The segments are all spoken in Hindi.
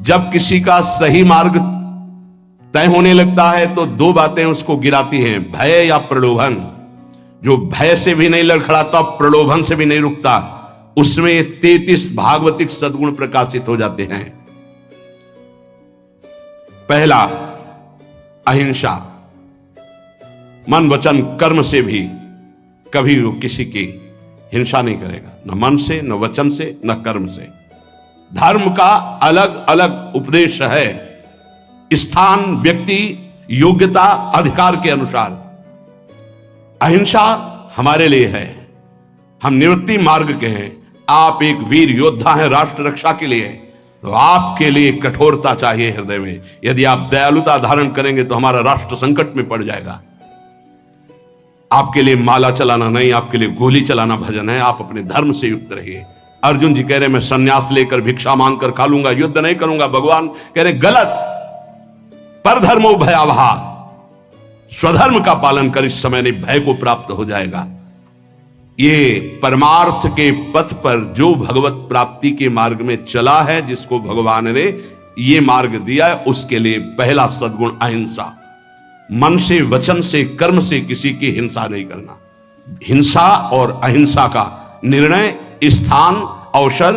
जब किसी का सही मार्ग तय होने लगता है तो दो बातें उसको गिराती हैं, भय या प्रलोभन। जो भय से भी नहीं लड़खड़ाता, प्रलोभन से भी नहीं रुकता, उसमें 33 भागवतिक सद्गुण प्रकाशित हो जाते हैं। पहला, अहिंसा। मन वचन कर्म से भी कभी वो किसी की हिंसा नहीं करेगा, न मन से, न वचन से, न कर्म से। धर्म का अलग अलग उपदेश है, स्थान, व्यक्ति, योग्यता, अधिकार के अनुसार। अहिंसा हमारे लिए है, हम निवृत्ति मार्ग के हैं। आप एक वीर योद्धा हैं राष्ट्र रक्षा के लिए, तो आपके लिए कठोरता चाहिए हृदय में। यदि आप दयालुता धारण करेंगे तो हमारा राष्ट्र संकट में पड़ जाएगा। आपके लिए माला चलाना नहीं, आपके लिए गोली चलाना भजन है। आप अपने धर्म से युक्त रहिए। अर्जुन जी कह रहे मैं संन्यास लेकर भिक्षा मांगकर खा लूंगा, युद्ध नहीं करूंगा। भगवान कह रहे गलत, पर धर्मो भयावहा, स्वधर्म का पालन कर, इस समय नहीं भय को प्राप्त हो जाएगा। ये परमार्थ के पथ पर जो भगवत प्राप्ति के मार्ग में चला है, जिसको भगवान ने ये मार्ग दिया है, उसके लिए पहला सद्गुण अहिंसा। मन से, वचन से, कर्म से किसी की हिंसा नहीं करना। हिंसा और अहिंसा का निर्णय स्थान, अवसर,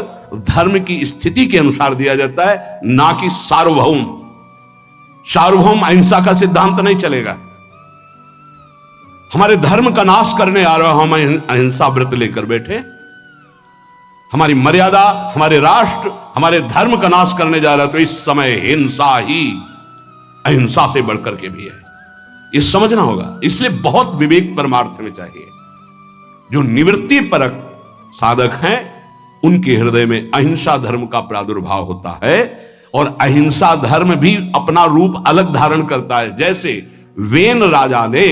धर्म की स्थिति के अनुसार दिया जाता है, ना कि सार्वभौम। सार्वभौम अहिंसा का सिद्धांत नहीं चलेगा। हमारे धर्म का नाश करने आ रहा, हम अहिंसा व्रत लेकर बैठे, हमारी मर्यादा, हमारे राष्ट्र, हमारे धर्म का नाश करने जा रहा, तो इस समय हिंसा ही अहिंसा से बढ़कर के भी है, ये समझना होगा। इसलिए बहुत विवेक परमार्थ में चाहिए। जो निवृत्ति परक साधक हैं, उनके हृदय में अहिंसा धर्म का प्रादुर्भाव होता है, और अहिंसा धर्म भी अपना रूप अलग धारण करता है। जैसे वेन राजा ने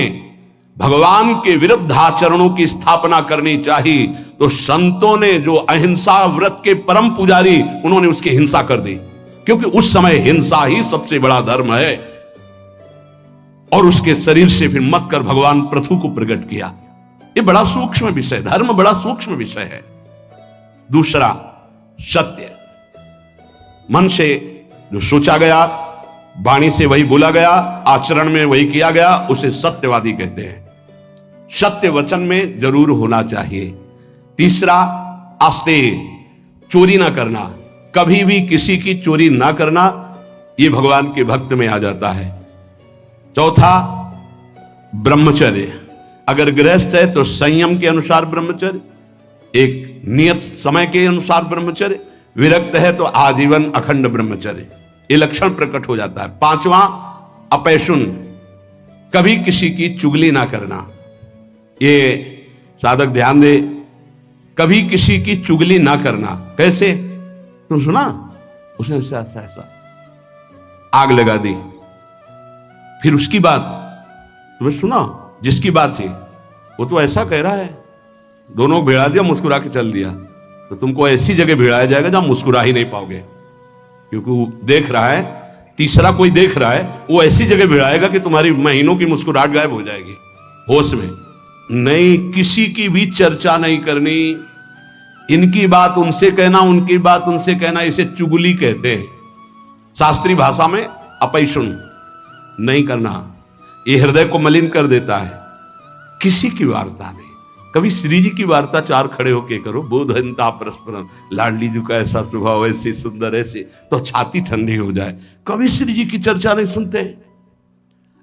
भगवान के विरुद्ध आचरणों की स्थापना करनी चाहिए, तो संतों ने जो अहिंसा व्रत के परम पुजारी, उन्होंने उसकी हिंसा कर दी, क्योंकि उस समय हिंसा ही सबसे बड़ा धर्म है। और उसके शरीर से फिर मत कर भगवान पृथु को प्रकट किया। ये बड़ा सूक्ष्म विषय, धर्म बड़ा सूक्ष्म विषय है। दूसरा, सत्य। मन से जो सोचा गया, वाणी से वही बोला गया, आचरण में वही किया गया, उसे सत्यवादी कहते हैं। सत्य वचन में जरूर होना चाहिए। तीसरा, आस्तेय, चोरी ना करना, कभी भी किसी की चोरी ना करना, यह भगवान के भक्त में आ जाता है। चौथा, ब्रह्मचर्य। अगर गृहस्थ है तो संयम के अनुसार ब्रह्मचर्य, एक नियत समय के अनुसार ब्रह्मचर्य। विरक्त है तो आजीवन अखंड ब्रह्मचर्य, ये लक्षण प्रकट हो जाता है। पांचवा, अपैशुन, कभी किसी की चुगली ना करना। ये साधक ध्यान दे, कभी किसी की चुगली ना करना। कैसे? तुम सुना, उसने ऐसा ऐसा ऐसा आग लगा दी, फिर उसकी बात तुम्हें सुना, जिसकी बात थी वो तो ऐसा कह रहा है, दोनों भिड़ा दिया, मुस्कुरा के चल दिया। तो तुमको ऐसी जगह भिड़ाया जाएगा जहां मुस्कुरा ही नहीं पाओगे, क्योंकि वो देख रहा है, तीसरा कोई देख रहा है, वो ऐसी जगह भिड़ाएगा कि तुम्हारी महीनों की मुस्कुराहट गायब हो जाएगी। होश में नहीं, किसी की भी चर्चा नहीं करनी। इनकी बात उनसे कहना, उनकी बात उनसे कहना, इसे चुगली कहते हैं। शास्त्रीय भाषा में अपैशुन नहीं करना, ये हृदय को मलिन कर देता है। किसी की वार्ता नहीं। कभी श्री जी की वार्ता चार खड़े होके करो, बोधनता परस्परम, लाडली जी का ऐसा स्वभाव, ऐसे सुंदर, ऐसे, तो छाती ठंडी हो जाए। कभी श्री जी की चर्चा नहीं सुनते।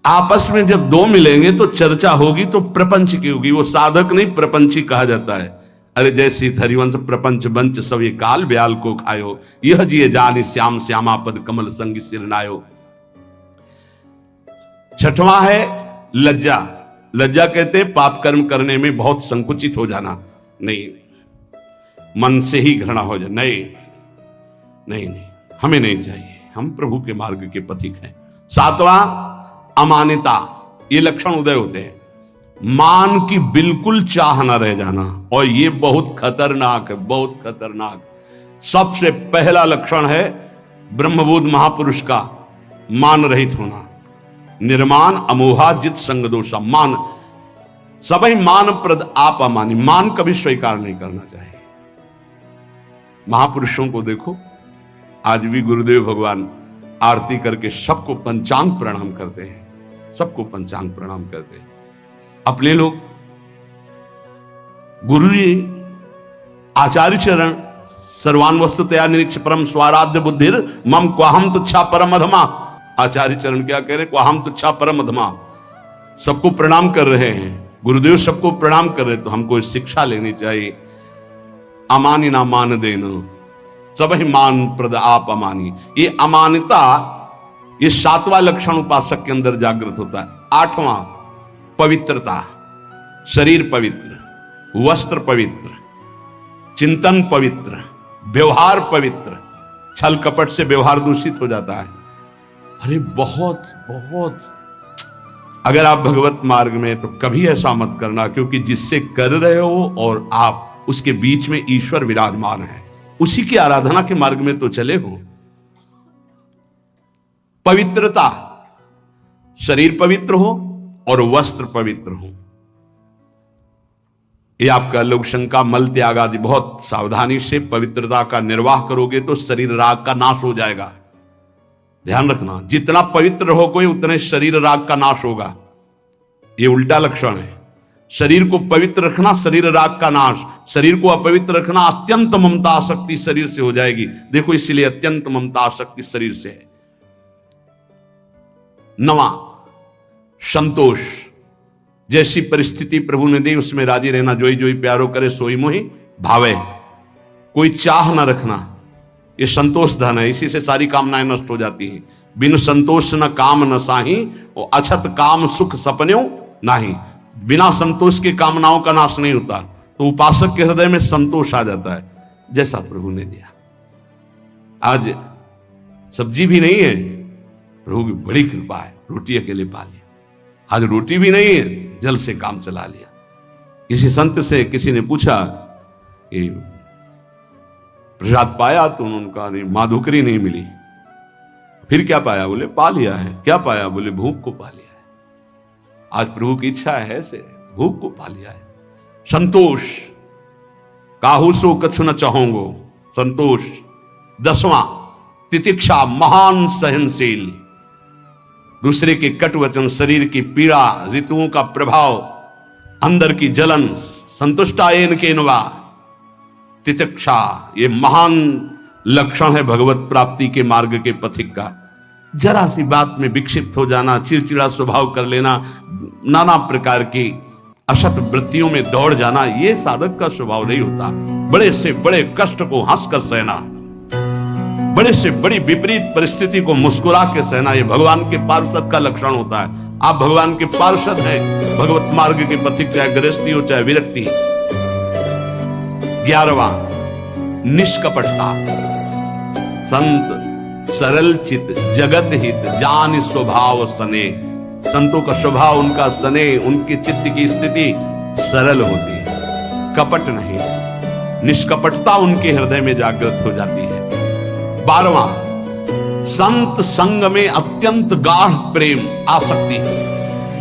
आपस में जब दो मिलेंगे तो चर्चा होगी, तो प्रपंच की होगी। वो साधक नहीं, प्रपंची कहा जाता है। अरे जैसी हरिवंश प्रपंच बंच सब ये काल ब्याल को खायो, यह जिये जान श्याम श्यामा पद कमल संग सिरनायो। छठवां है लज्जा। लज्जा कहते हैं पाप कर्म करने में बहुत संकुचित हो जाना। नहीं, मन से ही घृणा हो जाए, नहीं नहीं नहीं, हमें नहीं चाहिए, हम प्रभु के मार्ग के पथिक हैं। सातवां, अमानिता। ये लक्षण उदय होते हैं। मान की बिल्कुल चाह न रह जाना, और ये बहुत खतरनाक है, बहुत खतरनाक। सबसे पहला लक्षण है ब्रह्मबोध महापुरुष का, मान रहित होना। निर्मान अमोहा जित संग दोषा। मान, सभी मान प्रद आप अमानी, मान कभी स्वीकार नहीं करना चाहिए। महापुरुषों को देखो, आज भी गुरुदेव भगवान आरती करके सबको पंचांग प्रणाम करते हैं, सबको पंचांग प्रणाम करते हैं। अपने लोग गुरु जी आचार्य चरण सर्वान वस्तुतया निरीक्ष परम स्वाराध्य बुद्धिर मम क्वाहम तुच्छा परम अधमा। आचार्य चरण क्या कह रहे, क्वाहम तुच्छा परम अधमा। सबको प्रणाम कर रहे हैं, गुरुदेव सबको प्रणाम कर रहे, तो हमको इस शिक्षा लेनी चाहिए, अमानी ना मान देना, सब ही मान प्रद आप अमानी। ये अमानता, ये 7वां लक्षण उपासक के अंदर जागृत होता है। 8वां पवित्रता, शरीर पवित्र, वस्त्र पवित्र, चिंतन पवित्र, व्यवहार पवित्र। छल कपट से व्यवहार दूषित हो जाता है। अरे बहुत बहुत, अगर आप भगवत मार्ग में, तो कभी ऐसा मत करना, क्योंकि जिससे कर रहे हो और आप उसके बीच में ईश्वर विराजमान है, उसी की आराधना के मार्ग में तो चले हो। पवित्रता, शरीर पवित्र हो और वस्त्र पवित्र हो। ये आपका लोक शंका, मल त्याग आदि बहुत सावधानी से पवित्रता का निर्वाह करोगे तो शरीर राग का नाश हो जाएगा। ध्यान रखना, जितना पवित्र हो कोई उतने शरीर राग का नाश होगा। ये उल्टा लक्षण है। शरीर को पवित्र रखना, शरीर राग का नाश। शरीर को अपवित्र रखना, अत्यंत ममता आसक्ति शरीर से हो जाएगी। देखो, इसीलिए अत्यंत ममता आसक्ति शरीर से है। 9वां संतोष, जैसी परिस्थिति प्रभु ने दी उसमें राजी रहना। जोई जोई प्यारो करे सोई मोहि भावे, कोई चाह ना रखना, ये संतोष धन है। इसी से सारी कामनाएं नष्ट हो जाती हैं। बिन संतोष न काम न साही, और अछत काम सुख सपन्यों नाही। बिना संतोष के कामनाओं का नाश नहीं होता। तो उपासक के हृदय में संतोष आ जाता है, जैसा प्रभु ने दिया। आज सब्जी भी नहीं है, प्रभु की बड़ी कृपा है, रोटी अकेले पा लिया। आज रोटी भी नहीं है, जल से काम चला लिया। किसी संत से किसी ने पूछा कि प्रसाद पाया, तो उन्होंने कहा नहीं, माधुकरी नहीं मिली। फिर क्या पाया? बोले पा लिया है। क्या पाया? बोले भूख को पा लिया है। आज प्रभु की इच्छा है से भूख को पा लिया है। संतोष, काहू सो कछु न चाहोगो, संतोष। 10वां तितिक्षा, महान सहनशील। दूसरे के कटु वचन, शरीर की पीड़ा, ऋतुओं का प्रभाव, अंदर की जलन, संतुष्टायन के नवा। तितिक्षा, ये महान लक्षण है भगवत प्राप्ति के मार्ग के पथिक का। जरा सी बात में विक्षिप्त हो जाना, चिड़चिड़ा स्वभाव कर लेना, नाना प्रकार की असत वृत्तियों में दौड़ जाना, ये साधक का स्वभाव नहीं होता। बड़े से बड़े कष्ट को हंसकर सहना, बड़े से बड़ी विपरीत परिस्थिति को मुस्कुरा के सहना, ये भगवान के पार्षद का लक्षण होता है। आप भगवान के पार्षद हैं, भगवत मार्ग के पथिक, चाहे गृहस्थी हो चाहे विरक्ति। 11वां निष्कपटता, संत सरल चित जगत हित जान स्वभाव सने। संतों का स्वभाव, उनका सने, उनके चित्त की स्थिति सरल होती है, कपट नहीं। निष्कपटता उनके हृदय में जागृत हो जाती है। 12वां संत संग में अत्यंत गाढ़ प्रेम आसक्ति,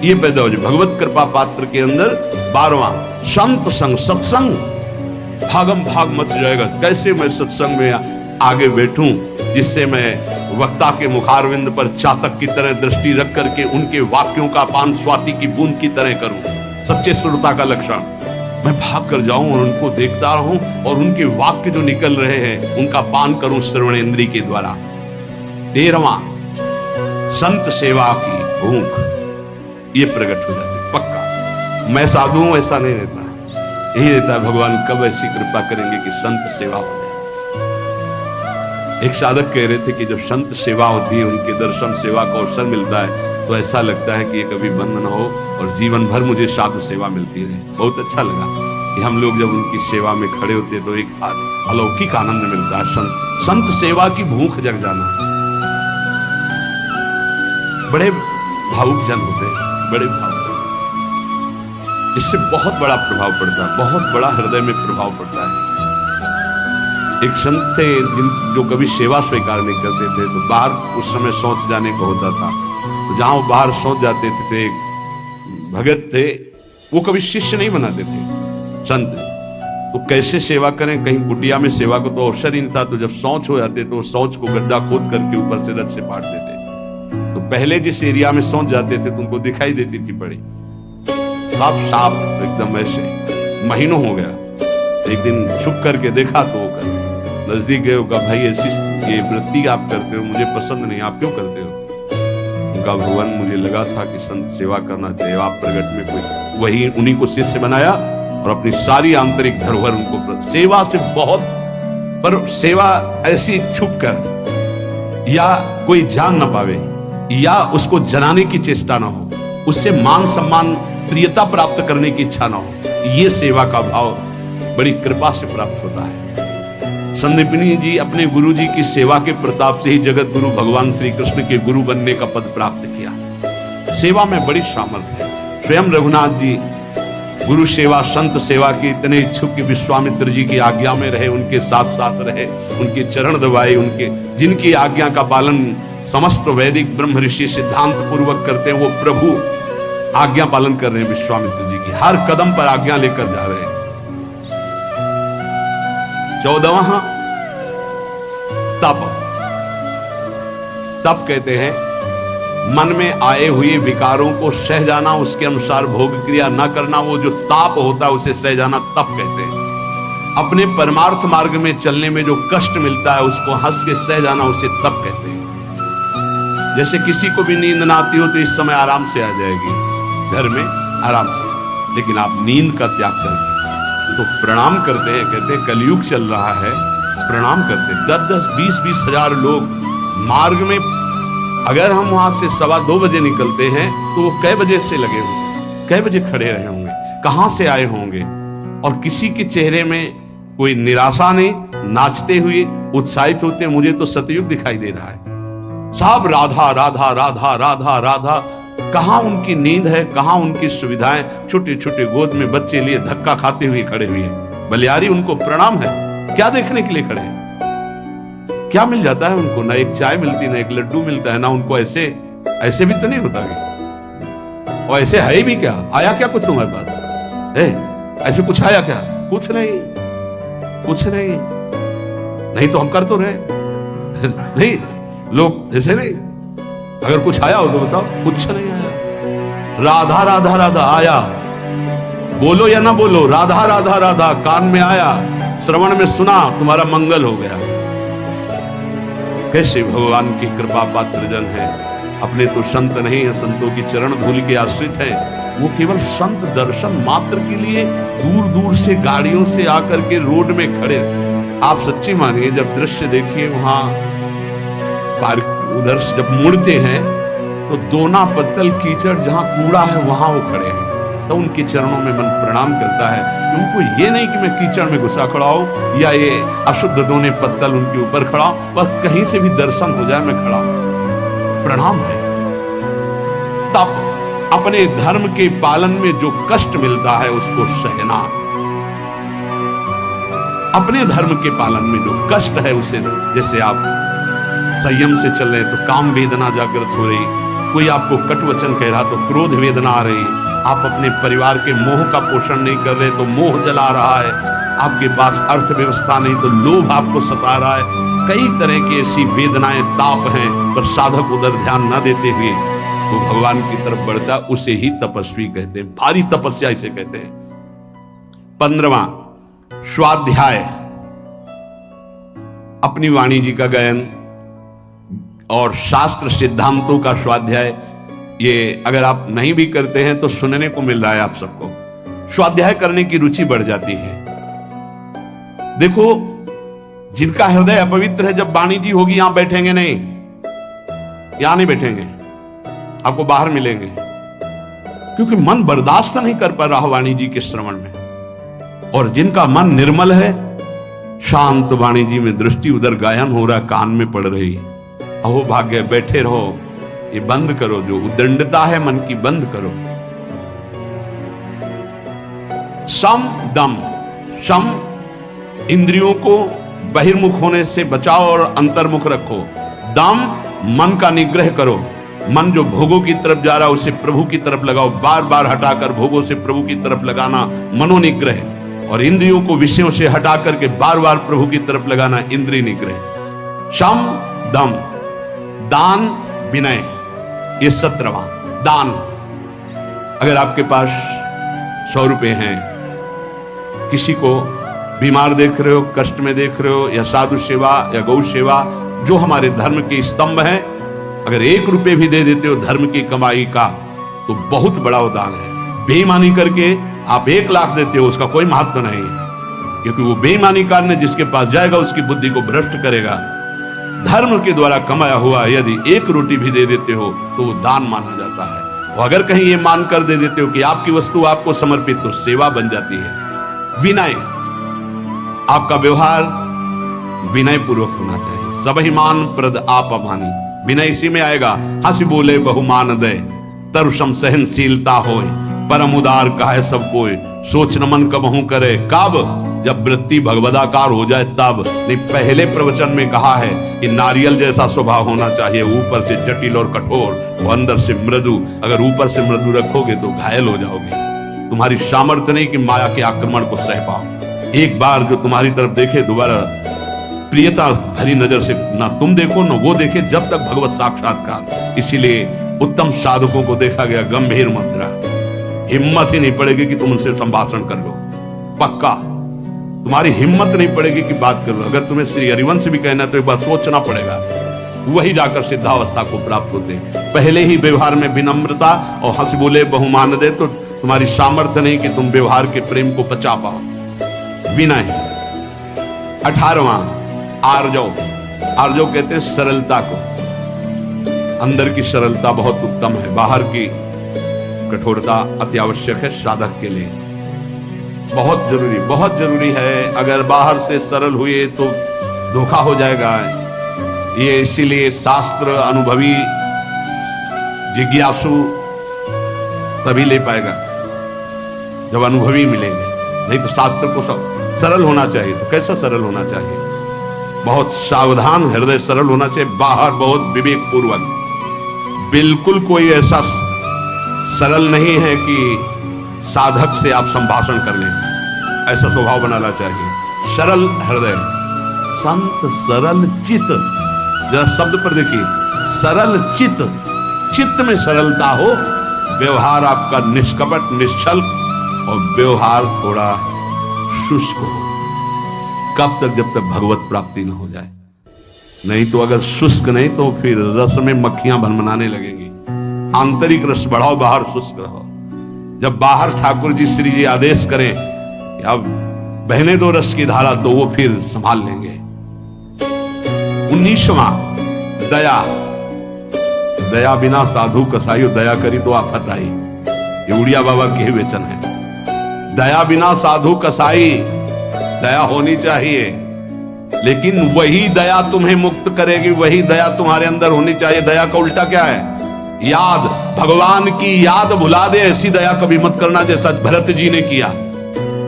ये पैदा हो जाए भगवत कृपा पात्र के अंदर। 12वां संत संग, सत्संग, भागम भाग मच जाएगा। कैसे मैं सत्संग में आगे बैठूं जिससे मैं वक्ता के मुखारविंद पर चातक की तरह दृष्टि रख करके उनके वाक्यों का पान स्वाति की बूंद की तरह करूं। सच्चे श्रोता का लक्षण, मैं भाग कर जाऊं और उनको देखता रहूं और उनके वाक्य जो निकल रहे हैं उनका पान करूं श्रवणेंद्रिय के द्वारा। 13वां संत सेवा की भूख, ये प्रकट हो जाती पक्का। मैं साधु हूं ऐसा नहीं रहता, यही रहता है भगवान कब ऐसी कृपा करेंगे कि संत सेवा हो जाए। एक साधक कह रहे थे कि जब संत सेवा होती है, उनके दर्शन सेवा का अवसर मिलता है, तो ऐसा लगता है कि ये कभी बंद ना हो और जीवन भर मुझे साधु सेवा मिलती रहे। बहुत अच्छा लगा कि हम लोग जब उनकी सेवा में खड़े होते हैं तो एक अलौकिक आनंद मिलता है। संत सेवा की भूख जग जाना। बड़े भावुक जन होते हैं, बड़े भावुक, इससे बहुत बड़ा प्रभाव पड़ता है, बहुत बड़ा हृदय में प्रभाव पड़ता है। एक संत थे जो कभी सेवा स्वीकार नहीं करते थे, तो बाहर उस समय शौच जाने को होता था, तो जहां वो बाहर शौच जाते थे, एक भगत थे, वो कभी शिष्य नहीं बनाते थे संत, तो कैसे सेवा करें? कहीं कुटिया में सेवा को तो अवसर ही नहीं था, तो जब शौच हो जाते तो शौच को गड्ढा खोद करके ऊपर से रथ से पाट देते। तो पहले जिस एरिया में शौच जाते थे तुमको दिखाई देती थी पड़ी, साफ साफ एकदम ऐसे। महीनों हो गया, एक दिन छुप करके देखा तो नजदीक गए, कहा भाई ऐसी ये वृत्ति आप करते हो मुझे पसंद नहीं, आप क्यों करते हो? उनका भगवान मुझे लगा था कि संत सेवा करना चाहिए, आप प्रगट में कोई वही उन्हीं को शिष्य बनाया और अपनी सारी आंतरिक धरोहर उनको सेवा से बहुत, पर सेवा ऐसी छुप कर या कोई जान ना पावे या उसको जनाने की चेष्टा ना हो, उससे मान सम्मान प्रियता प्राप्त करने की इच्छा ना हो, ये सेवा का भाव बड़ी कृपा से प्राप्त होता है। संदीपनी जी अपने गुरु जी की सेवा के प्रताप से ही जगत गुरु भगवान श्री कृष्ण के गुरु बनने का पद प्राप्त किया। सेवा में बड़ी सामर्थ्य है। स्वयं रघुनाथ जी गुरु सेवा संत सेवा के इतने इच्छुक कि विश्वामित्र जी की आज्ञा में रहे, उनके साथ साथ रहे, उनके चरण दबाए, उनके जिनकी आज्ञा का पालन समस्त वैदिक ब्रह्म ऋषि सिद्धांत पूर्वक करते हैं, वो प्रभु आज्ञा पालन कर रहे हैं। विश्वामित्र जी की हर कदम पर आज्ञा लेकर जा रहे हैं। 14वां तप। तप कहते हैं मन में आए हुए विकारों को सह जाना, उसके अनुसार भोग क्रिया न करना, वो जो ताप होता है उसे सह जाना तप कहते हैं। अपने परमार्थ मार्ग में चलने में जो कष्ट मिलता है उसको हंस के सह जाना, उसे तप कहते हैं। जैसे किसी को भी नींद ना आती हो तो इस समय आराम से आ जाएगी घर में आराम से, लेकिन आप नींद का त्याग करते तो प्रणाम करते हैं। कहते हैं कलयुग चल रहा है, प्रणाम करते हैं। 10-10, 20-20 हजार लोग मार्ग में, अगर हम वहां से 2:15 बजे निकलते हैं तो वो कै बजे से लगे होंगे, कै बजे खड़े रहे होंगे, कहां से आए होंगे, और किसी के चेहरे में कोई निराशा नहीं, नाचते हुए उत्साहित होते। मुझे तो सतयुग दिखाई दे रहा है, सब राधा राधा राधा राधा राधा। कहां उनकी नींद है, कहां उनकी सुविधाएं? छोटे छोटे गोद में बच्चे लिए धक्का खाते हुए खड़े हुए हैं। बलियारी उनको प्रणाम है, क्या देखने के लिए खड़े हैं? क्या मिल जाता है उनको? ना एक चाय मिलती, ना एक लड्डू मिलता है, ना उनको ऐसे ऐसे भी तो नहीं होता है। और ऐसे है भी क्या? आया क्या कुछ तुम्हारे पास? ऐसे कुछ आया क्या? कुछ नहीं, कुछ नहीं, नहीं तो हम कर तो रहे नहीं, लोग ऐसे नहीं। अगर कुछ आया हो तो बताओ, कुछ नहीं आया। राधा राधा राधा आया, बोलो या ना बोलो, राधा राधा राधा कान में आया, श्रवण में सुना, तुम्हारा मंगल हो गया। कैसे भगवान की कृपा पात्र जन है। अपने तो संत नहीं है, संतों की चरण धूल के आश्रित है। वो केवल संत दर्शन मात्र के लिए दूर दूर से गाड़ियों से आकर के रोड में खड़े। आप सच्ची मानिए, जब दृश्य देखिए वहां पार्क उधर से जब मुड़ते हैं तो दोना पत्तल कीचड़ जहां कूड़ा है वहां वो खड़े हैं, तो उनके चरणों में मन प्रणाम करता है। उनको ये नहीं कि मैं कीचड़ में घुसा खड़ा हूं या ये अशुद्ध दोने पत्तल उनके ऊपर खड़ा हूं, बस कहीं से भी दर्शन हो जाए मैं खड़ा हूं। प्रणाम है तप। अपने धर्म के पालन में जो कष्ट मिलता है उसको सहना। अपने धर्म के पालन में जो कष्ट है उसे, जैसे आप संयम से चल रहे तो काम वेदना जागृत हो रही, कोई आपको कटु वचन कह रहा तो क्रोध वेदना आ रही, आप अपने परिवार के मोह का पोषण नहीं कर रहे तो मोह जला रहा है, आपके पास अर्थव्यवस्था नहीं तो लोभ आपको सता रहा है। कई तरह की ऐसी वेदनाएं ताप हैं, पर साधक उधर ध्यान न देते हुए वो भगवान की तरफ बढ़ता, उसे ही तपस्वी कहते हैं। भारी तपस्या इसे कहते हैं। 15वां स्वाध्याय। अपनी वाणी जी का गायन और शास्त्र सिद्धांतों का स्वाध्याय, ये अगर आप नहीं भी करते हैं तो सुनने को मिल रहा है आप सबको। स्वाध्याय करने की रुचि बढ़ जाती है। देखो, जिनका हृदय अपवित्र है, जब वाणी जी होगी यहां बैठेंगे नहीं, यहां नहीं बैठेंगे, आपको बाहर मिलेंगे, क्योंकि मन बर्दाश्त नहीं कर पा रहा वाणी जी के श्रवण में। और जिनका मन निर्मल है, शांत वाणी जी में दृष्टि, उधर गायन हो रहा, कान में पड़ रही, अहो भाग्य, बैठे रहो, ये बंद करो, जो उदंडता है मन की बंद करो। सम दम। सम, इंद्रियों को बहिर्मुख होने से बचाओ और अंतर्मुख रखो। दम, मन का निग्रह करो। मन जो भोगों की तरफ जा रहा है उसे प्रभु की तरफ लगाओ, बार बार हटाकर भोगों से प्रभु की तरफ लगाना मनोनिग्रह। और इंद्रियों को विषयों से हटा करके बार बार प्रभु की तरफ लगाना, इंद्रिय निग्रह। शम दम, दान विनय, ये 17वां दान। अगर आपके पास 100 रुपए हैं, किसी को बीमार देख रहे हो, कष्ट में देख रहे हो, या साधु सेवा या गौ सेवा जो हमारे धर्म के स्तंभ हैं, अगर 1 रुपए भी दे देते हो धर्म की कमाई का, तो बहुत बड़ा वो दान है। बेईमानी करके आप 1 लाख देते हो, उसका कोई महत्व नहीं, क्योंकि वो बेईमानी करने जिसके पास जाएगा उसकी बुद्धि को भ्रष्ट करेगा। धर्म के द्वारा कमाया हुआ यदि 1 रोटी भी दे देते हो तो वो दान माना जाता है। और अगर कहीं ये मानकर दे देते हो कि आपकी वस्तु आपको समर्पित, तो सेवा बन जाती है। विनय, आपका व्यवहार विनय पूर्वक होना चाहिए। सबहि मान प्रद आप अमानी, विनय इसी में आएगा। हंसी बोले बहुमान दे, तरुषम सहनशीलता होय, परम उदार कहे सब कोई, सोच न मन कबहू करे, कब जब वृत्ति भगवदाकार हो जाए तब। नहीं, पहले प्रवचन में कहा है कि नारियल जैसा स्वभाव होना चाहिए, ऊपर से जटिल और कठोर, वो अंदर से मृदु। अगर ऊपर से मृदु रखोगे तो घायल हो जाओगे। तुम्हारी सामर्थ्य नहीं कि माया के आक्रमण को सह पाओ। एक बार जो तुम्हारी तरफ देखे, दोबारा प्रियता भरी नजर से ना तुम देखो ना वो देखे, जब तक भगवत साक्षात्कार। इसीलिए उत्तम साधकों को देखा गया गंभीर मुद्रा, हिम्मत ही नहीं पड़ेगी कि तुम उनसे संभाषण कर लो। पक्का तुम्हारी हिम्मत नहीं पड़ेगी कि बात कर लो। अगर तुम्हें श्री हरिवंश भी कहना है तो एक बार सोचना पड़ेगा, वही जाकर सिद्धावस्था को प्राप्त होते। पहले ही व्यवहार में विनम्रता और हंस बोले बहुमान दे, तो तुम्हारी सामर्थ्य नहीं कि तुम व्यवहार के प्रेम को पचा पाओ। विनय। 18वां आर्जव। आर्जव कहते हैं सरलता को। अंदर की सरलता बहुत उत्तम है, बाहर की कठोरता अति आवश्यक है साधक के लिए। बहुत जरूरी है। अगर बाहर से सरल हुए तो धोखा हो जाएगा। ये इसीलिए शास्त्र अनुभवी जिज्ञासु तभी ले पाएगा जब अनुभवी मिलेंगे, नहीं तो शास्त्र को सब सरल होना चाहिए। तो कैसा सरल होना चाहिए? बहुत सावधान हृदय सरल होना चाहिए, बाहर बहुत विवेक पूर्वक। बिल्कुल कोई ऐसा सरल नहीं है कि साधक से आप संभाषण कर लें, ऐसा स्वभाव बनाना चाहिए। सरल हृदय, संत सरल चित्त। जरा शब्द पर देखिए, सरल चित्त। चित्त में सरलता हो, व्यवहार आपका निष्कपट निश्चल और व्यवहार थोड़ा शुष्क हो। कब तक? जब तक भगवत प्राप्ति न हो जाए। नहीं तो अगर शुष्क नहीं तो फिर रस में मक्खियां भनभनाने लगेंगी। आंतरिक रस बढ़ाओ, बाहर शुष्क रहो। जब बाहर ठाकुर जी श्री जी आदेश करें कि अब बहने दो रस की धारा, तो वो फिर संभाल लेंगे। 19वां दया। दया बिना साधु कसाई, दया करी तो आफत आई। ये उड़िया बाबा के ही वचन है। दया बिना साधु कसाई, दया होनी चाहिए, लेकिन वही दया तुम्हें मुक्त करेगी, वही दया तुम्हारे अंदर होनी चाहिए। दया का उल्टा क्या है? याद। भगवान की याद भुला दे, ऐसी दया कभी मत करना जैसा भरत जी ने किया।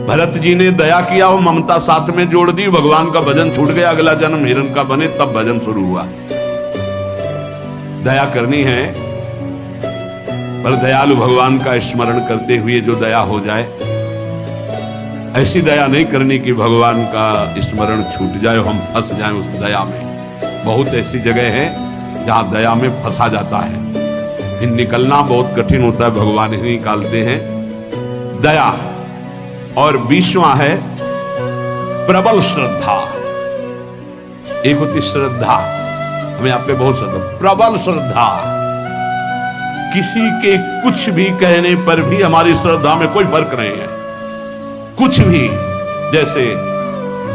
भरत जी ने दया किया, वो ममता साथ में जोड़ दी, भगवान का भजन छूट गया। अगला जन्म हिरण का बने, तब भजन शुरू हुआ। दया करनी है, पर दयालु भगवान का स्मरण करते हुए जो दया हो जाए। ऐसी दया नहीं करनी कि भगवान का स्मरण छूट जाए, हम फंस जाएं उस दया में। बहुत ऐसी जगह है जहां दया में फंसा जाता है, फिर निकलना बहुत कठिन होता है, भगवान ही निकालते हैं। दया। और 20वां है प्रबल श्रद्धा। एक होती श्रद्धा, हमें आप पे बहुत श्रद्धा, प्रबल श्रद्धा। किसी के कुछ भी कहने पर भी हमारी श्रद्धा में कोई फर्क नहीं है, कुछ भी। जैसे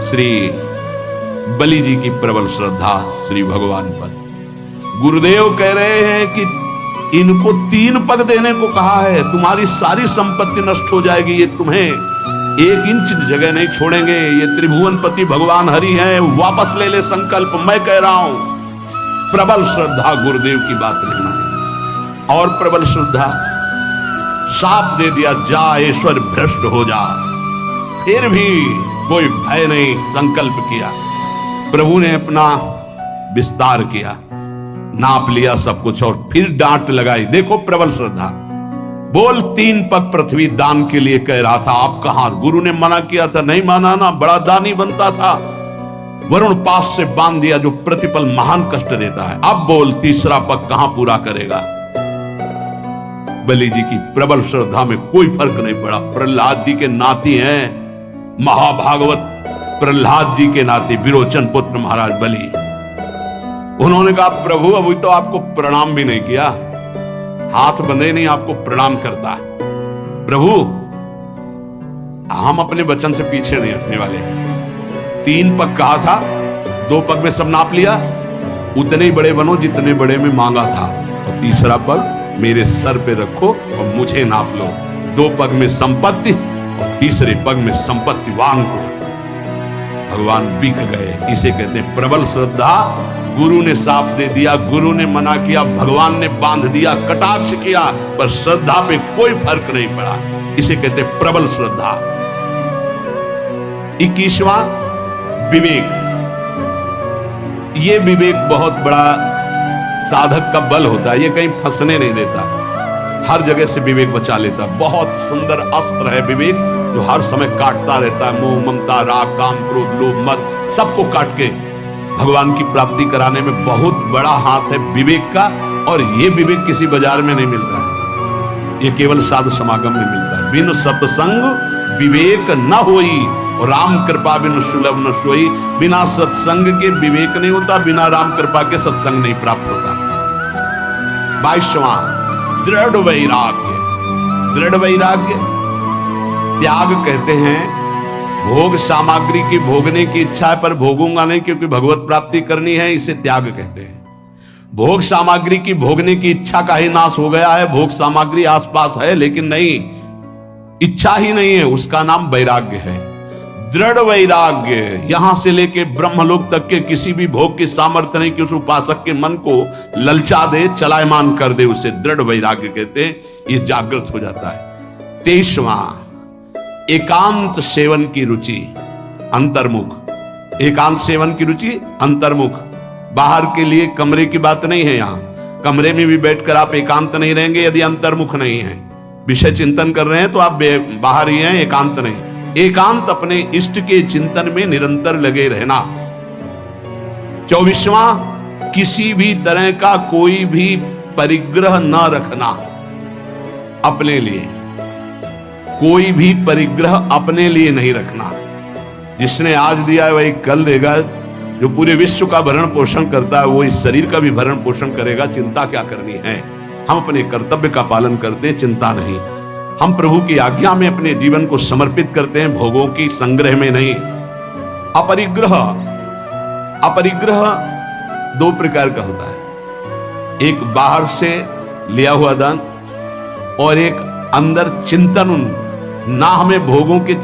श्री बलि जी की प्रबल श्रद्धा श्री भगवान पर। गुरुदेव कह रहे हैं कि इनको 3 पग देने को कहा है, तुम्हारी सारी संपत्ति नष्ट हो जाएगी, ये तुम्हें 1 इंच जगह नहीं छोड़ेंगे। ये त्रिभुवनपति भगवान हरि हैं, वापस ले ले संकल्प, मैं कह रहा हूं। प्रबल श्रद्धा गुरुदेव की बात नहीं मानी। और प्रबल श्रद्धा, शाप दे दिया, जा ईश्वर भ्रष्ट हो जा, फिर भी कोई भय नहीं, संकल्प किया। प्रभु ने अपना विस्तार किया, नाप लिया सब कुछ और फिर डांट लगाई। देखो प्रबल श्रद्धा। बोल 3 पग पृथ्वी दान के लिए कह रहा था, आप कहां? गुरु ने मना किया था, नहीं माना ना, बड़ा दानी बनता था। वरुण पास से बांध दिया जो प्रतिपल महान कष्ट देता है। अब बोल 3रा पग कहां पूरा करेगा? बलि जी की प्रबल श्रद्धा में कोई फर्क नहीं पड़ा। प्रहलाद जी के नाती हैं, महाभागवत प्रहलाद जी के नाती विरोचन पुत्र महाराज बलि। उन्होंने कहा, प्रभु अभी तो आपको प्रणाम भी नहीं किया, हाथ बंधे नहीं आपको प्रणाम करता। प्रभु हम अपने वचन से पीछे नहीं हटने वाले। 3 पग कहा था, 2 पग में सब नाप लिया, उतने ही बड़े बनो जितने बड़े में मांगा था। और 3रा पग मेरे सर पे रखो और मुझे नाप लो। 2 पग में संपत्ति और 3रे पग में संपत्तिवान को। भगवान बिक गए। इसे कहते हैं प्रबल श्रद्धा। गुरु ने साप दे दिया, गुरु ने मना किया, भगवान ने बांध दिया, कटाक्ष किया, पर श्रद्धा पे कोई फर्क नहीं पड़ा। इसे कहते हैं प्रबल श्रद्धा। 21वां विवेक। ये विवेक बहुत बड़ा साधक का बल होता है, ये कहीं फंसने नहीं देता, हर जगह से विवेक बचा लेता। बहुत सुंदर अस्त्र है विवेक, जो हर समय काटता रहता है। मोह, ममता, राग, काम, क्रोध, लोभ, मद सबको काट के भगवान की प्राप्ति कराने में बहुत बड़ा हाथ है विवेक का। और ये विवेक किसी बाजार में नहीं मिलता है, ये केवल साधु समागम में मिलता है। बिन सत्संग विवेक न होई, और राम कृपा बिन सुलभ न सोई। बिना सत्संग के विवेक नहीं होता, बिना राम कृपा के सत्संग नहीं प्राप्त होता। 22वां दृढ़ वैराग्य। दृढ़ वैराग्य त्याग कहते हैं। भोग सामग्री की भोगने की इच्छा है, पर भोगूंगा नहीं क्योंकि भगवत प्राप्ति करनी है, इसे त्याग कहते हैं। भोग सामग्री की भोगने की इच्छा का ही नाश हो गया है। भोग सामग्री आसपास है लेकिन नहीं, इच्छा ही नहीं है, उसका नाम वैराग्य है। दृढ़ वैराग्य, यहां से लेके ब्रह्मलोक तक के किसी भी भोग की सामर्थ्य नहीं कि उस उपासक के मन को ललचा दे, चलायमान कर दे, उसे दृढ़ वैराग्य कहते हैं। ये जागृत हो जाता है। 23वां एकांत सेवन की रुचि, अंतर्मुख। एकांत सेवन की रुचि, अंतर्मुख। बाहर के लिए कमरे की बात नहीं है। यहां कमरे में भी बैठकर आप एकांत नहीं रहेंगे यदि अंतर्मुख नहीं है। विषय चिंतन कर रहे हैं तो आप बाहर ही हैं, एकांत नहीं। एकांत अपने इष्ट के चिंतन में निरंतर लगे रहना। 24वां किसी भी तरह का कोई भी परिग्रह न रखना अपने लिए। कोई भी परिग्रह अपने लिए नहीं रखना। जिसने आज दिया है वही कल देगा। जो पूरे विश्व का भरण पोषण करता है वो इस शरीर का भी भरण पोषण करेगा। चिंता क्या करनी है? हम अपने कर्तव्य का पालन करते हैं, चिंता नहीं। हम प्रभु की आज्ञा में अपने जीवन को समर्पित करते हैं, भोगों की संग्रह में नहीं। अपरिग्रह, अपरिग्रह 2 प्रकार का होता है। एक बाहर से लिया हुआ दान और एक अंदर चिंतन। ना हमें भोगों के,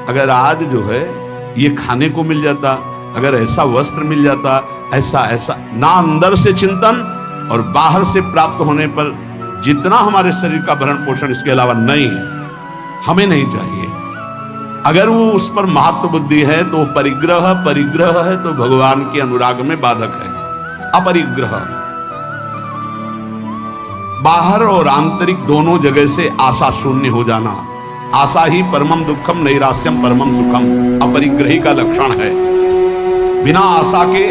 अगर आज जो है ये खाने को मिल जाता, अगर ऐसा वस्त्र मिल जाता, ऐसा ऐसा, ना अंदर से चिंतन और बाहर से प्राप्त होने पर जितना हमारे शरीर का भरण पोषण इसके अलावा नहीं है, हमें नहीं चाहिए। अगर वो उस पर महत्व बुद्धि है तो परिग्रह, परिग्रह है तो भगवान के अनुराग में बाधक है। अपरिग्रह बाहर और आंतरिक दोनों जगह से आशा शून्य हो जाना। आशा ही परमम दुखम नैराश्यम परमम सुखम अपरिग्रही का लक्षण है। बिना आशा के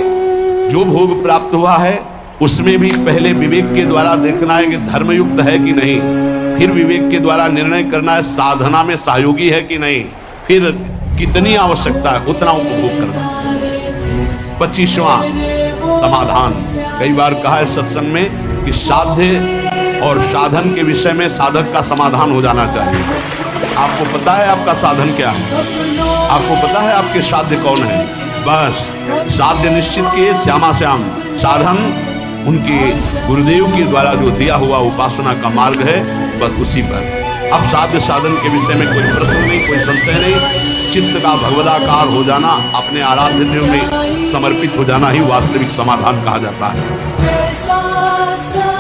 जो भोग प्राप्त हुआ है उसमें भी पहले विवेक के द्वारा देखना है कि धर्मयुक्त है कि नहीं, फिर विवेक के द्वारा निर्णय करना है साधना में सहयोगी है कि नहीं, फिर कितनी आवश्यकता है उतना उपभोग करना। 25वां समाधान। कई बार कहा है सत्संग में कि साध्य और साधन के विषय में साधक का समाधान हो जाना चाहिए। आपको पता है आपका साधन क्या है, आपको पता है आपके साध्य कौन है, बस साध्य निश्चित किए, श्यामा श्याम। साधन उनके गुरुदेव के द्वारा जो दिया हुआ उपासना का मार्ग है, बस उसी पर। अब साध्य साधन के विषय में कोई प्रश्न नहीं, कोई संशय नहीं। चित्त का भगवदाकार हो जाना, अपने आराध्य देव में समर्पित हो जाना ही वास्तविक समाधान कहा जाता है।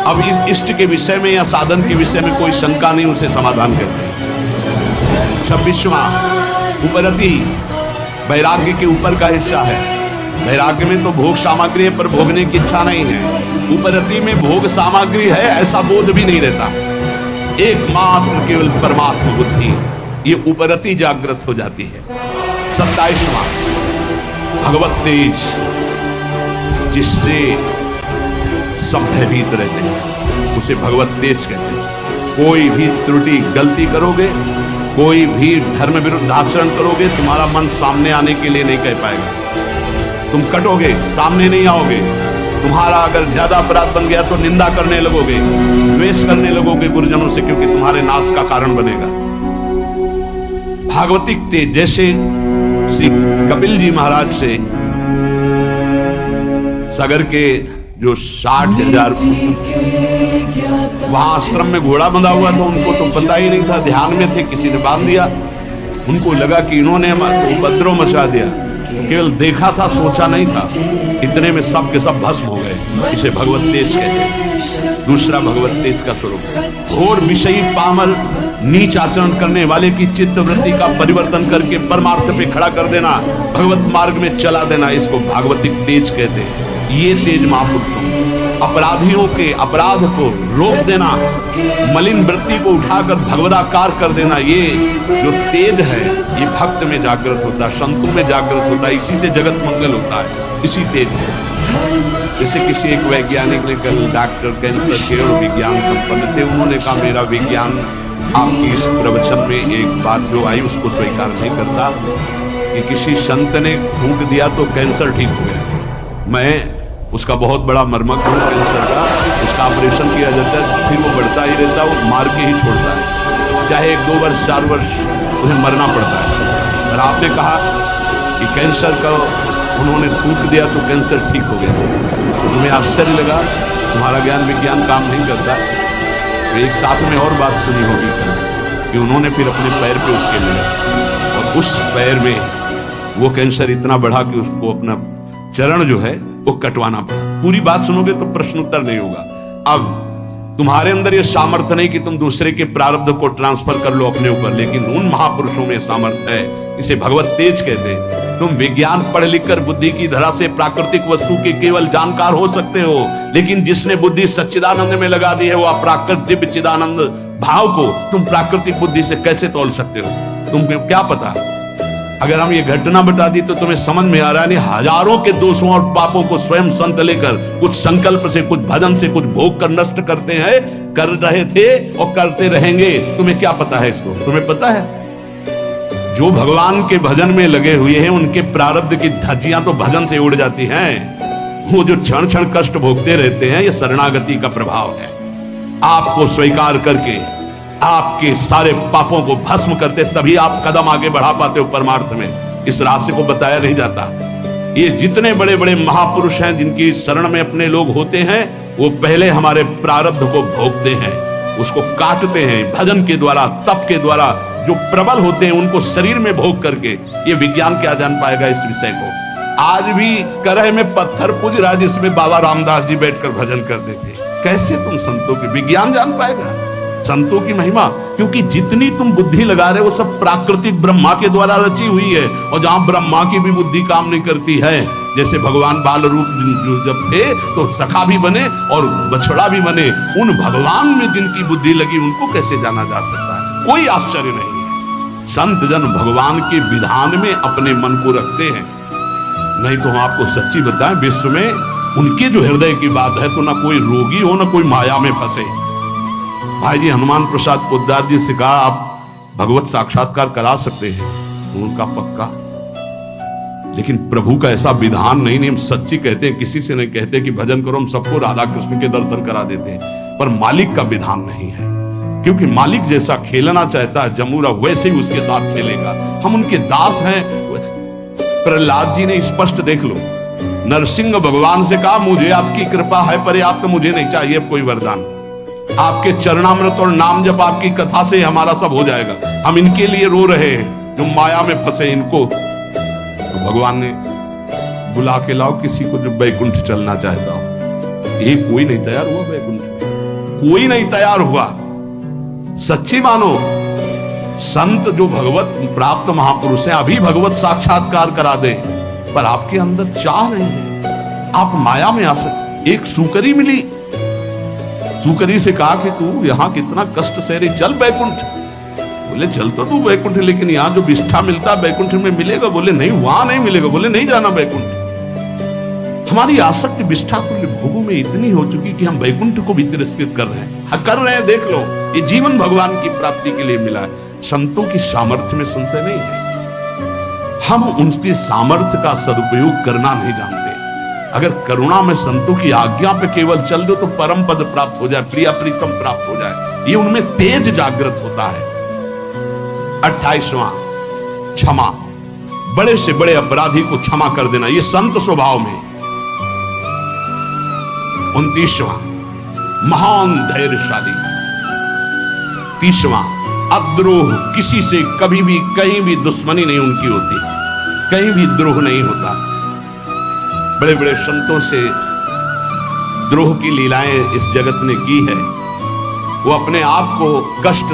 अब इस इष्ट के विषय में या साधन के विषय में कोई शंका नहीं, उसे समाधान कहते हैं। 26वां उपरति, वैराग्य के ऊपर का हिस्सा है। वैराग्य में तो भोग सामग्री है पर भोगने की इच्छा नहीं है। उपरति में भोग सामग्री है ऐसा बोध भी नहीं रहता। एकमात्र केवल परमात्मा बुद्धि, ये उपरति जागृत हो जाती है। 27वां भगवत तेज, जिससे सब भयभीत रहते हैं, उसे भगवत तेज कहते हैं। कोई भी त्रुटि गलती करोगे, कोई भी धर्म विरुद्ध आचरण करोगे, तुम्हारा मन सामने आने के लिए नहीं कह पाएगा। तुम कटोगे, सामने नहीं आओगे। तुम्हारा अगर ज्यादा अपराध बन गया तो निंदा करने लगोगे, द्वेष करने लगोगे गुरुजनों से, क्योंकि तुम्हारे नाश का कारण बनेगा। भागवतिक तेज, जैसे श्री कपिल जी महाराज से सागर के जो 60,000 वहां आश्रम में घोड़ा बंधा हुआ था, उनको तो पता ही नहीं था, ध्यान में थे, किसी ने बांध दिया। उनको लगा कि इन्होंने उपद्रव मचा दिया, केवल देखा था, सोचा नहीं था। इतने में सब के सब भस्म हो गए। इसे भगवत तेज कहते हैं। दूसरा भगवत तेज का स्वरूप घोर विषयी पामर नीच आचरण करने वाले की चित्त वृत्ति का परिवर्तन करके परमार्थ पे खड़ा कर देना, भगवत मार्ग में चला देना, इसको भागवतिक तेज कहते हैं। ये तेज महापुरुषों, अपराधियों के अपराध को रोक देना, मलिन वृत्ति को उठाकर भगवदाकार कर देना, ये जो तेज है ये भक्त में जागृत होता है, संतों में जागृत होता है। इसी से जगत मंगल होता है, इसी तेज से। जैसे किसी एक वैज्ञानिक ने कल, डॉक्टर कैंसर के और विज्ञान संपन्न थे, उन्होंने कहा मेरा विज्ञान आपकी इस प्रवचन में एक बात जो आई उसको स्वीकार नहीं करता कि किसी संत ने फूंक दिया तो कैंसर ठीक हो गया। मैं उसका बहुत बड़ा मर्मज्ञ हूँ कैंसर का। उसका ऑपरेशन किया जाता है, फिर वो बढ़ता ही रहता है, वो मार के ही छोड़ता है, चाहे 1-2 वर्ष 4 वर्ष उन्हें मरना पड़ता है। और आपने कहा कि कैंसर का उन्होंने थूक दिया तो कैंसर ठीक हो गया, तो तुम्हें आश्चर्य लगा, तुम्हारा ज्ञान विज्ञान काम नहीं करता। तो एक साथ में और बात सुनी होगी कि उन्होंने फिर अपने पैर पे उसके लिया, और उस पैर में वो कैंसर इतना बढ़ा कि उसको अपना चरण जो है वो कटवाना पड़ा। पूरी बात सुनोगे तो प्रश्न उत्तर नहीं होगा। अब तुम्हारे अंदर ये सामर्थ्य नहीं कि तुम दूसरे के प्रारब्ध को ट्रांसफर कर लो अपने ऊपर, लेकिन उन महापुरुषों में सामर्थ्य है। इसे भगवत तेज कहते हैं। तुम विज्ञान पढ़ लिख कर बुद्धि की धरा से प्राकृतिक वस्तु के केवल जानकार हो सकते हो, लेकिन जिसने बुद्धि सच्चिदानंद में लगा दी है, वो अप्राकृत दिव्य चिदानंद भाव को तुम प्राकृतिक बुद्धि से कैसे तोल सकते हो? तुम्हें क्या पता? अगर हम ये घटना बता दी तो तुम्हें समझ में आ रहा है, हजारों के दोषों और पापों को स्वयं संत लेकर कुछ संकल्प से, कुछ भजन से, कुछ भोग कर नष्ट करते हैं, कर रहे थे और करते रहेंगे। तुम्हें क्या पता है इसको? तुम्हें पता है जो भगवान के भजन में लगे हुए हैं उनके प्रारब्ध की धज्जियां तो भजन से उड़ जाती हैं। वो जो क्षण क्षण कष्ट भोगते रहते हैं, ये शरणागति का प्रभाव है। आपको स्वीकार करके आपके सारे पापों को भस्म करते, तभी आप कदम आगे बढ़ा पाते हो परमार्थ में। इस रहस्य को बताया नहीं जाता। ये जितने बड़े बड़े महापुरुष हैं जिनकी शरण में अपने लोग होते हैं, वो पहले हमारे प्रारब्ध को भोगते हैं, उसको काटते हैं भजन के द्वारा, तप के द्वारा। जो प्रबल होते हैं उनको शरीर में भोग करके, ये विज्ञान क्या जान पाएगा इस विषय को? आज भी करह में पत्थर पूज रहा जिसमें बाबा रामदास जी बैठकर भजन करते थे। कैसे तुम संतों की विज्ञान जान पाएगा, संतों की महिमा? क्योंकि जितनी तुम बुद्धि लगा रहे हो वो सब प्राकृतिक ब्रह्मा के द्वारा रची हुई है। और जहां ब्रह्मा की भी बुद्धि काम नहीं करती है, जैसे भगवान बाल रूप जब थे तो सखा भी बने और बछड़ा भी बने, उन भगवान में जिनकी बुद्धि लगी उनको कैसे जाना जा सकता है? कोई आश्चर्य नहीं है। संत जन भगवान के विधान में अपने मन को रखते हैं। नहीं तो हम आपको सच्ची बताएं, विश्व में उनके जो हृदय की बात है तो ना कोई रोगी हो ना कोई माया में फंसे। भाई जी हनुमान प्रसाद पोद्दार जी से कहा आप भगवत साक्षात्कार करा सकते हैं, उनका पक्का, लेकिन प्रभु का ऐसा विधान नहीं। हम सच्ची कहते हैं, किसी से नहीं कहते कि भजन करो, हम सबको राधा कृष्ण के दर्शन करा देते हैं, पर मालिक का विधान नहीं है। क्योंकि मालिक जैसा खेलना चाहता है जमूरा, वैसे ही उसके साथ खेलेगा। हम उनके दास हैं। प्रहलाद जी ने स्पष्ट देख लो, नरसिंह भगवान से कहा मुझे आपकी कृपा है पर्याप्त, मुझे नहीं चाहिए कोई वरदान। आपके चरणामृत और नाम जप आपकी कथा से हमारा सब हो जाएगा। हम इनके लिए रो रहे हैं जो माया में फंसे इनको। तो भगवान ने बुला के लाओ किसी को जो बैकुंठ चलना चाहता हो। ये कोई नहीं तैयार हुआ बैकुंठ, कोई नहीं तैयार हुआ। सच्ची मानो, संत जो भगवत प्राप्त महापुरुष हैं अभी भगवत साक्षात्कार करा दे, पर आपके अंदर चाह नहीं है, आप माया में आ सकते। एक सुकरी मिली, सुकरी से कहा कि तू यहाँ कितना कष्ट सह रही, चल बैकुंठ। बोले चल तो तू बैकुंठ, लेकिन यहाँ जो विष्ठा मिलता है बैकुंठ में मिलेगा? बोले नहीं, वहां नहीं मिलेगा। बोले नहीं जाना बैकुंठ। हमारी आसक्ति विष्ठा तुल्य भोगों में इतनी हो चुकी कि हम बैकुंठ को भी तिरस्कृत कर रहे हैं। हाँ कर रहे हैं, देख लो, ये जीवन भगवान की प्राप्ति के लिए मिला है। संतों की सामर्थ्य में संशय नहीं है, हम उनके सामर्थ्य का सदुपयोग करना नहीं जानते। अगर करुणा में संतों की आज्ञा पे केवल चल दो तो परम पद प्राप्त हो जाए, प्रिया प्रीतम प्राप्त हो जाए, ये उनमें तेज जागृत होता है। 28वां क्षमा, बड़े से बड़े अपराधी को क्षमा कर देना, ये संत स्वभाव में। 29वां महान धैर्यशाली। 30वां अद्रोह, किसी से कभी भी कहीं भी दुश्मनी नहीं उनकी होती, कहीं भी द्रोह नहीं होता। बड़े बड़े संतों से द्रोह की लीलाएं इस जगत ने की है। वो अपने आप को कष्ट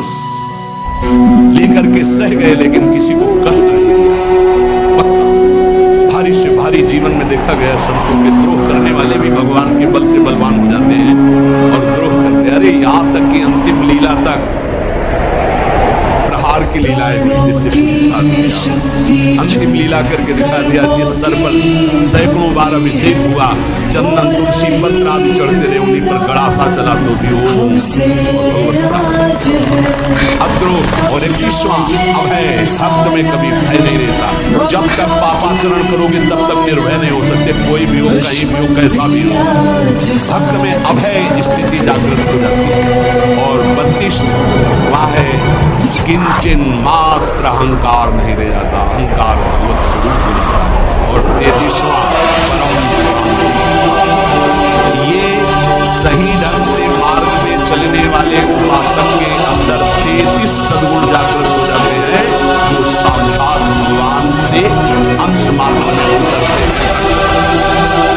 लेकर के सह गए, लेकिन किसी को कष्ट नहीं दिया। पक्का भारी से भारी जीवन में देखा गया, संतों के द्रोह करने वाले भी भगवान के बल से बलवान हो जाते हैं और द्रोह करते। अरे यहां तक कि अंतिम लीला तक की लीलाएं हुई, जिससे अंतिम लीला करके दिखा दिया। जिस सर पर सैकड़ों बार अभिषेक हुआ, चंदन तुलसी पत्र आदि चढ़ते रहे, उन्हीं पर गड़ासा चला तो भी अद्रोह। और 21वां अभय, भक्त में कभी भय नहीं रहता। जब तक पापाचरण करोगे तब तक निर्भय नहीं हो सकते, कोई भी हो, कहीं भी हो, कैसा भी हो। भक्त में अभय स्थिति जागृत हो जाती है। और 32वां है किंचन मात्र अहंकार नहीं रह जाता, अहंकार भगवत स्वरूप हो जाता है। और 33वां परम, ये सही ढंग से मार्ग में चलने वाले उपासक के अंदर 33 सद्गुण जागृत हो जाते हैं, जो साक्षात भगवान से अंश मात्र में उतरते हैं।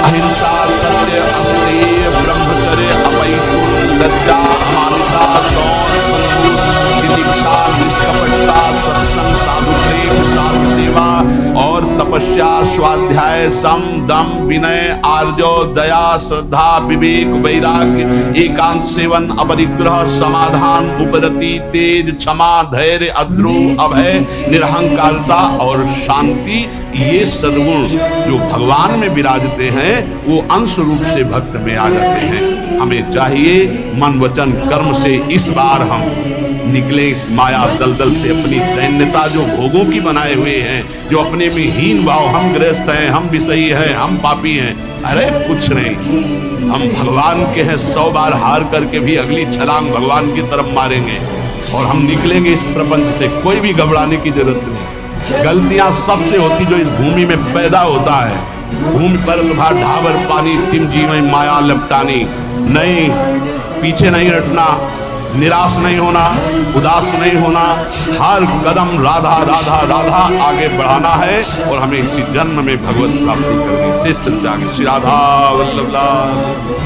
अहिंसा, सत्य, अस्तेय, ब्रह्मचर्य, अपैशुन, लज्जा, अमानिता, शौच, संतोष, दीक्षा, निष्कपटता, सत्संग, साधु प्रेम, साधु सेवा और तपस्या, स्वाध्याय, सम, दम, विनय, आर्जव, दया, श्रद्धा, विवेक, वैराग्य, एकांत सेवन, अपरिग्रह, समाधान, उपरति, तेज, क्षमा, धैर्य, अद्रोह, अभय, निरहंकारता और शांति, ये सद्गुण जो भगवान में विराजते हैं वो अंश रूप से भक्त में आ जाते हैं। हमें चाहिए मन वचन कर्म से इस बार हम निकले इस माया दलदल से, अपनी दैन्यता जो भोगों की बनाए हुए हैं, जो अपने में हीन भाव, हम गृहस्थ हैं, हम विषयी हैं, हम पापी हैं। अरे कुछ नहीं, हम भगवान के हैं। 100 बार हार करके भी अगली छलांग भगवान की तरफ मारेंगे और हम निकलेंगे इस प्रपंच से। कोई भी घबराने की जरूरत नहीं। गलतियां सबसे होती जो इस भूमि में पैदा होता है। भूमि पर ढाबर पानी, तिम जीवन माया लपटानी। नहीं, पीछे नहीं हटना, निराश नहीं होना, उदास नहीं होना, हर कदम राधा राधा राधा आगे बढ़ाना है और हमें इसी जन्म में भगवत प्राप्ति करनी। शेष चर्चा श्री राधा वल्लभ लाल।